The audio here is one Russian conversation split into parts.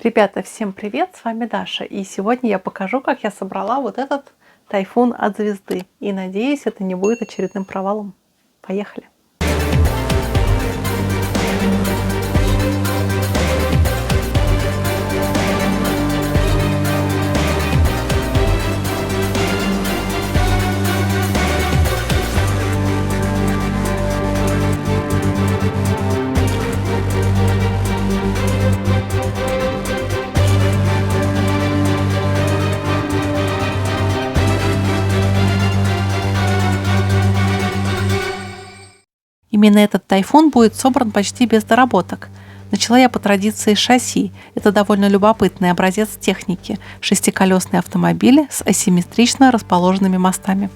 Ребята, всем привет! С вами Даша. И сегодня я покажу, как я собрала вот этот тайфун от звезды. И надеюсь, это не будет очередным провалом. Поехали! Именно этот тайфун будет собран почти без доработок. Начала я по традиции с шасси. Это довольно любопытный образец техники. Шестиколесные автомобили с асимметрично расположенными мостами.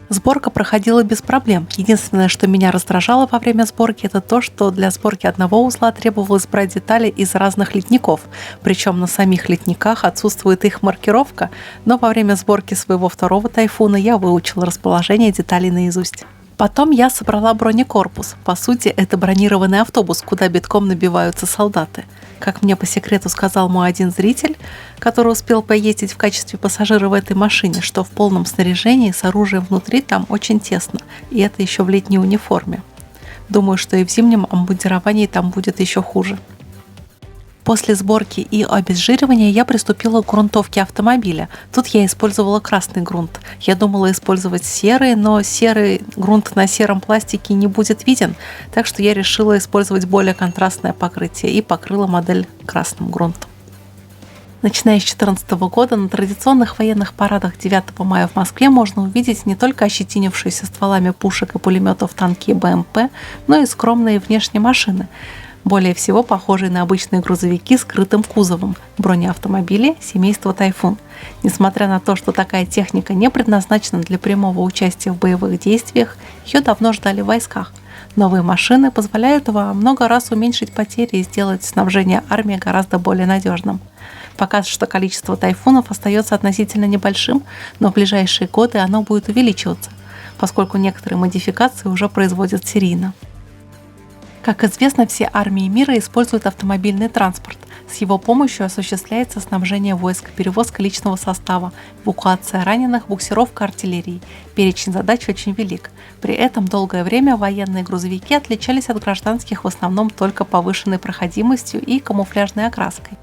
Сборка проходила без проблем. Единственное, что меня раздражало во время сборки, это то, что для сборки одного узла требовалось брать детали из разных литников. Причем на самих литниках отсутствует их маркировка, но во время сборки своего второго тайфуна я выучила расположение деталей наизусть. Потом я собрала бронекорпус. По сути, это бронированный автобус, куда битком набиваются солдаты. Как мне по секрету сказал мой один зритель, который успел поездить в качестве пассажира в этой машине, что в полном снаряжении с оружием внутри там очень тесно, и это еще в летней униформе. Думаю, что и в зимнем обмундировании там будет еще хуже. После сборки и обезжиривания я приступила к грунтовке автомобиля. Тут я использовала красный грунт. Я думала использовать серый, но серый грунт на сером пластике не будет виден, так что я решила использовать более контрастное покрытие и покрыла модель красным грунтом. Начиная с 2014 года на традиционных военных парадах 9 мая в Москве можно увидеть не только ощетинившиеся стволами пушек и пулеметов танки и БМП, но и скромные внешние машины, более всего похожие на обычные грузовики с крытым кузовом, бронеавтомобили семейства «Тайфун». Несмотря на то, что такая техника не предназначена для прямого участия в боевых действиях, ее давно ждали в войсках. Новые машины позволяют во много раз уменьшить потери и сделать снабжение армии гораздо более надежным. Пока что количество «Тайфунов» остается относительно небольшим, но в ближайшие годы оно будет увеличиваться, поскольку некоторые модификации уже производят серийно. Как известно, все армии мира используют автомобильный транспорт. С его помощью осуществляется снабжение войск, перевозка личного состава, эвакуация раненых, буксировка артиллерии. Перечень задач очень велик. При этом долгое время военные грузовики отличались от гражданских в основном только повышенной проходимостью и камуфляжной окраской.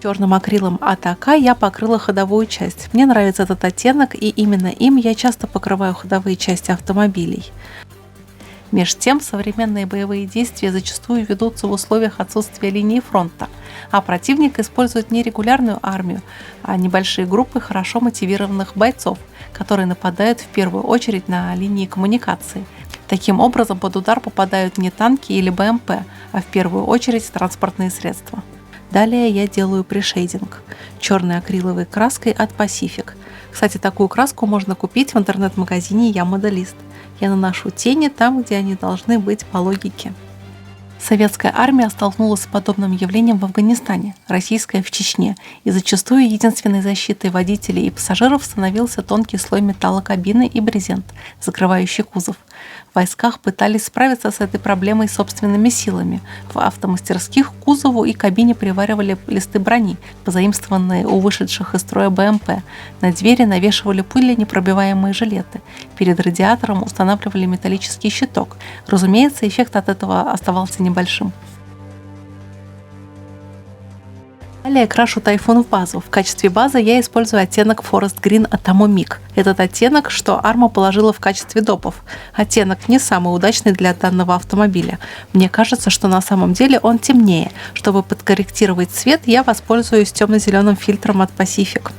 Черным акрилом от АК я покрыла ходовую часть. Мне нравится этот оттенок, и именно им я часто покрываю ходовые части автомобилей. Меж тем, современные боевые действия зачастую ведутся в условиях отсутствия линии фронта, а противник использует не регулярную армию, а небольшие группы хорошо мотивированных бойцов, которые нападают в первую очередь на линии коммуникации. Таким образом, под удар попадают не танки или БМП, а в первую очередь транспортные средства. Далее я делаю пришейдинг черной акриловой краской от Pacific. Кстати, такую краску можно купить в интернет-магазине «Я моделист». Я наношу тени там, где они должны быть по логике. Советская армия столкнулась с подобным явлением в Афганистане, российская в Чечне, и зачастую единственной защитой водителей и пассажиров становился тонкий слой металлокабины и брезент, закрывающий кузов. В войсках пытались справиться с этой проблемой собственными силами. В автомастерских к кузову и кабине приваривали листы брони, позаимствованные у вышедших из строя БМП. На двери навешивали пуленепробиваемые жилеты. Перед радиатором устанавливали металлический щиток. Разумеется, эффект от этого оставался небольшим. Далее крашу тайфун в базу. В качестве базы я использую оттенок Forest Green от Thermomix. Этот оттенок, что Arma положила в качестве допов. Оттенок не самый удачный для данного автомобиля. Мне кажется, что на самом деле он темнее. Чтобы подкорректировать цвет, я воспользуюсь темно-зеленым фильтром от Pacific.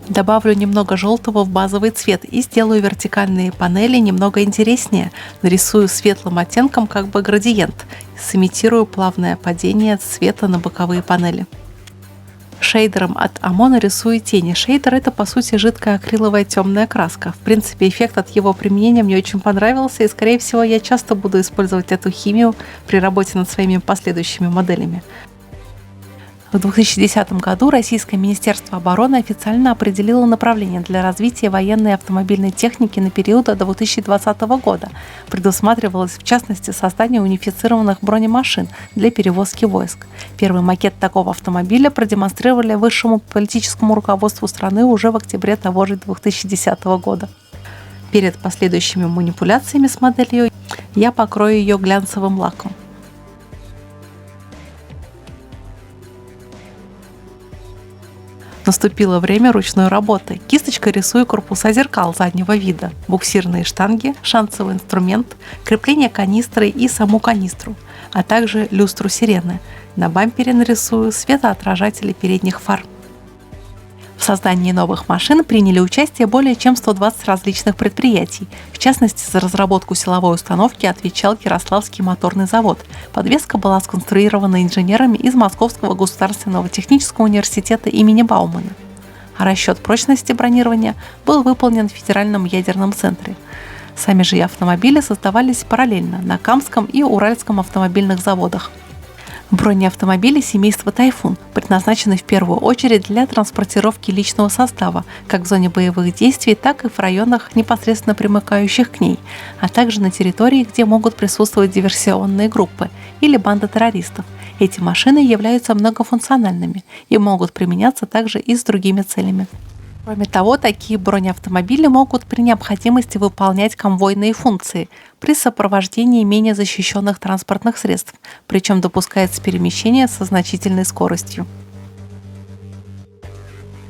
Добавлю немного желтого в базовый цвет и сделаю вертикальные панели немного интереснее. Нарисую светлым оттенком как бы градиент. Сымитирую плавное падение цвета на боковые панели. Шейдером от Amo нарисую тени. Шейдер — это по сути жидкая акриловая темная краска. В принципе, эффект от его применения мне очень понравился, и скорее всего я часто буду использовать эту химию при работе над своими последующими моделями. В 2010 году Российское Министерство обороны официально определило направление для развития военной и автомобильной техники на период до 2020 года. Предусматривалось, в частности, создание унифицированных бронемашин для перевозки войск. Первый макет такого автомобиля продемонстрировали высшему политическому руководству страны уже в октябре того же 2010 года. Перед последующими манипуляциями с моделью я покрою ее глянцевым лаком. Наступило время ручной работы. Кисточкой рисую корпуса зеркал заднего вида, буксирные штанги, шансовый инструмент, крепление канистры и саму канистру, а также люстру сирены. На бампере нарисую светоотражатели передних фар. В создании новых машин приняли участие более чем 120 различных предприятий. В частности, за разработку силовой установки отвечал Ярославский моторный завод. Подвеска была сконструирована инженерами из Московского государственного технического университета имени Баумана. А расчет прочности бронирования был выполнен в Федеральном ядерном центре. Сами же и автомобили создавались параллельно на Камском и Уральском автомобильных заводах. Бронеавтомобили семейства «Тайфун» предназначены в первую очередь для транспортировки личного состава, как в зоне боевых действий, так и в районах, непосредственно примыкающих к ней, а также на территории, где могут присутствовать диверсионные группы или банды террористов. Эти машины являются многофункциональными и могут применяться также и с другими целями. Кроме того, такие бронеавтомобили могут при необходимости выполнять конвойные функции при сопровождении менее защищенных транспортных средств, причем допускается перемещение со значительной скоростью.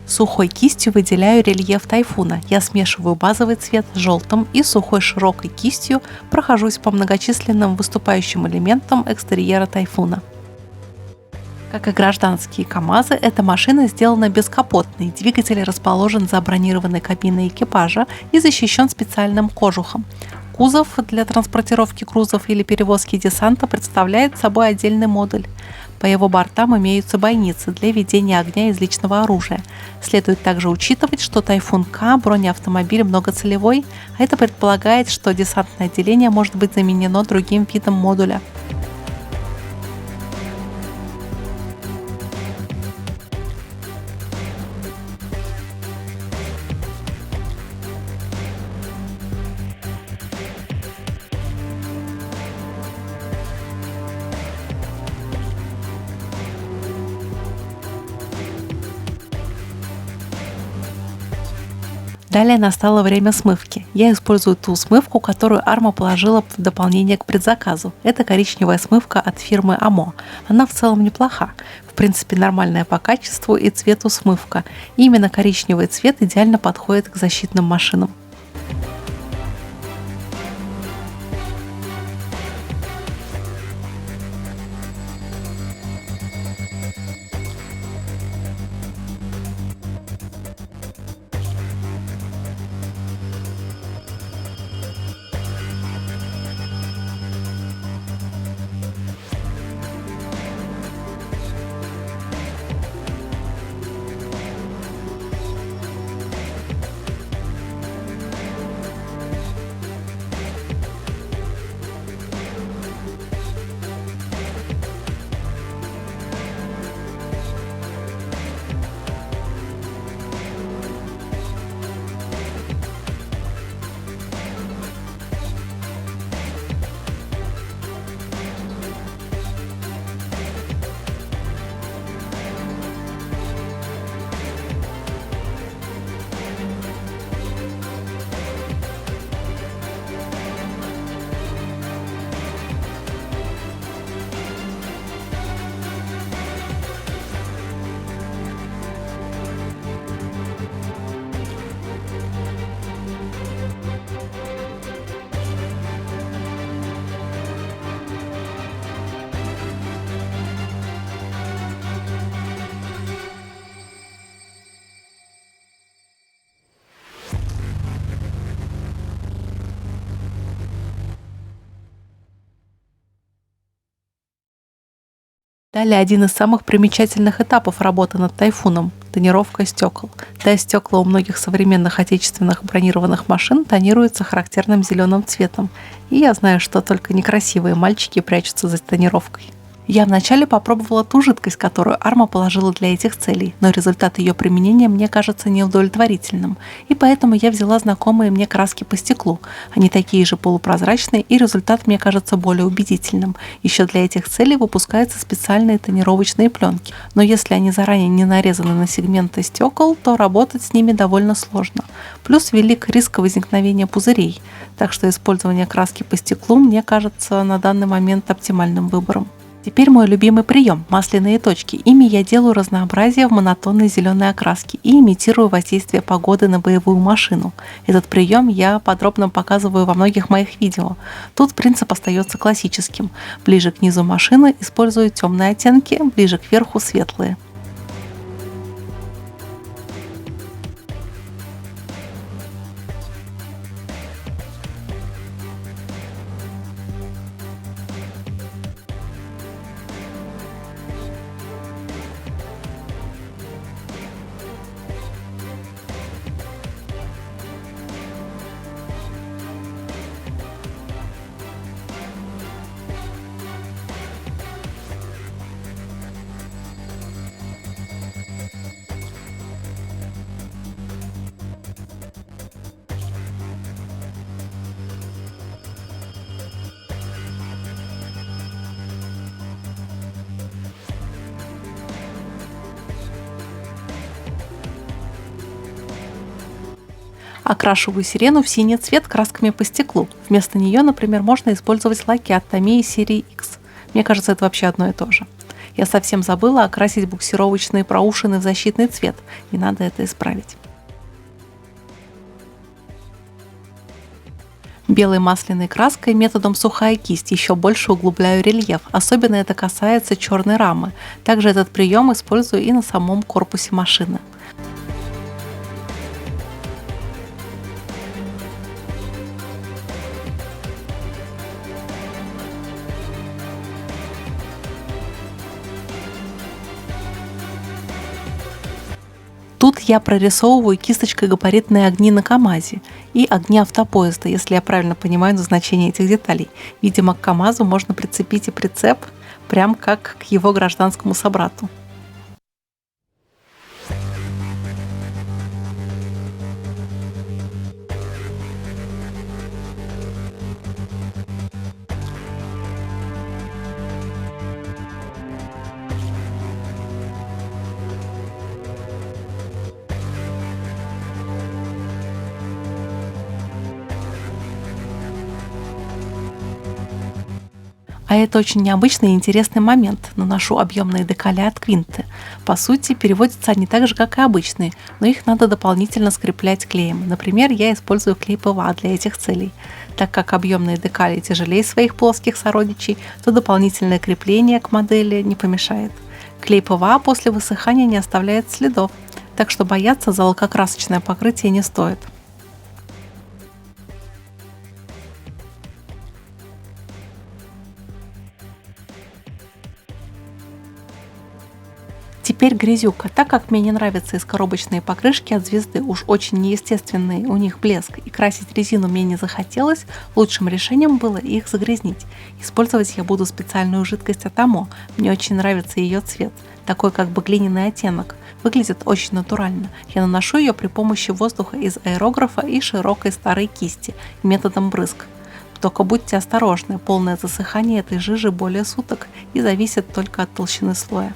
Сухой кистью выделяю рельеф «Тайфуна». Я смешиваю базовый цвет с желтым и сухой широкой кистью прохожусь по многочисленным выступающим элементам экстерьера «Тайфуна». Как и гражданские КАМАЗы, эта машина сделана бескапотной, двигатель расположен за бронированной кабиной экипажа и защищен специальным кожухом. Кузов для транспортировки грузов или перевозки десанта представляет собой отдельный модуль. По его бортам имеются бойницы для ведения огня из личного оружия. Следует также учитывать, что «Тайфун К» бронеавтомобиль многоцелевой, а это предполагает, что десантное отделение может быть заменено другим видом модуля. Далее настало время смывки. Я использую ту смывку, которую Arma положила в дополнение к предзаказу. Это коричневая смывка от фирмы Amo. Она в целом неплоха. В принципе, нормальная по качеству и цвету смывка. И именно коричневый цвет идеально подходит к защитным машинам. Далее один из самых примечательных этапов работы над «Тайфуном» – тонировка стекол. Да, стекла у многих современных отечественных бронированных машин тонируются характерным зеленым цветом. И я знаю, что только некрасивые мальчики прячутся за тонировкой. Я вначале попробовала ту жидкость, которую Арма положила для этих целей, но результат ее применения мне кажется неудовлетворительным, и поэтому я взяла знакомые мне краски по стеклу. Они такие же полупрозрачные, и результат мне кажется более убедительным. Еще для этих целей выпускаются специальные тонировочные пленки, но если они заранее не нарезаны на сегменты стекол, то работать с ними довольно сложно. Плюс велик риск возникновения пузырей, так что использование краски по стеклу мне кажется на данный момент оптимальным выбором. Теперь мой любимый прием – масляные точки. Ими я делаю разнообразие в монотонной зеленой окраске и имитирую воздействие погоды на боевую машину. Этот прием я подробно показываю во многих моих видео. Тут принцип остается классическим. Ближе к низу машины использую темные оттенки, ближе к верху – светлые. Окрашиваю сирену в синий цвет красками по стеклу. Вместо нее, например, можно использовать лаки от Tamiya серии X. Мне кажется, это вообще одно и то же. Я совсем забыла окрасить буксировочные проушины в защитный цвет, и надо это исправить. Белой масляной краской методом сухая кисть еще больше углубляю рельеф, особенно это касается черной рамы. Также этот прием использую и на самом корпусе машины. Тут я прорисовываю кисточкой габаритные огни на КАМАЗе и огни автопоезда, если я правильно понимаю назначение этих деталей. Видимо, к КАМАЗу можно прицепить и прицеп, прям как к его гражданскому собрату. А это очень необычный и интересный момент. Наношу объемные декали от Квинты. По сути, переводятся они так же, как и обычные, но их надо дополнительно скреплять клеем. Например, я использую клей ПВА для этих целей. Так как объемные декали тяжелее своих плоских сородичей, то дополнительное крепление к модели не помешает. Клей ПВА после высыхания не оставляет следов, так что бояться за лакокрасочное покрытие не стоит. Теперь грязюка. Так как мне не нравятся искоробочные покрышки от Звезды, уж очень неестественный у них блеск, и красить резину мне не захотелось, лучшим решением было их загрязнить. Использовать я буду специальную жидкость от Омо. Мне очень нравится ее цвет, такой как бы глиняный оттенок. Выглядит очень натурально. Я наношу ее при помощи воздуха из аэрографа и широкой старой кисти методом брызг. Только будьте осторожны, полное засыхание этой жижи более суток и зависит только от толщины слоя.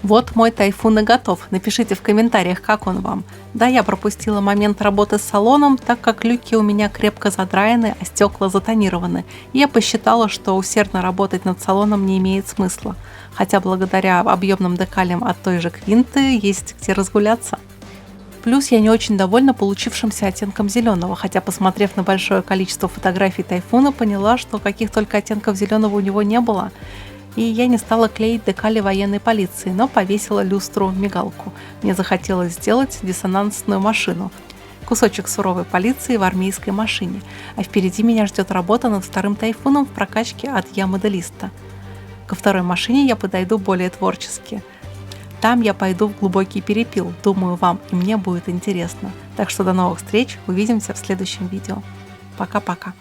Вот мой тайфун и готов. Напишите в комментариях, как он вам. Да, я пропустила момент работы с салоном, так как люки у меня крепко задраены, а стекла затонированы. И я посчитала, что усердно работать над салоном не имеет смысла. Хотя благодаря объемным декалям от той же Квинты есть где разгуляться. Плюс я не очень довольна получившимся оттенком зеленого, хотя, посмотрев на большое количество фотографий тайфуна, поняла, что каких только оттенков зеленого у него не было. И я не стала клеить декали военной полиции, но повесила люстру-мигалку. Мне захотелось сделать диссонансную машину. Кусочек суровой полиции в армейской машине. А впереди меня ждет работа над вторым тайфуном в прокачке от я-моделиста. Ко второй машине я подойду более творчески. Там я пойду в глубокий перепил. Думаю, вам и мне будет интересно. Так что до новых встреч. Увидимся в следующем видео. Пока-пока.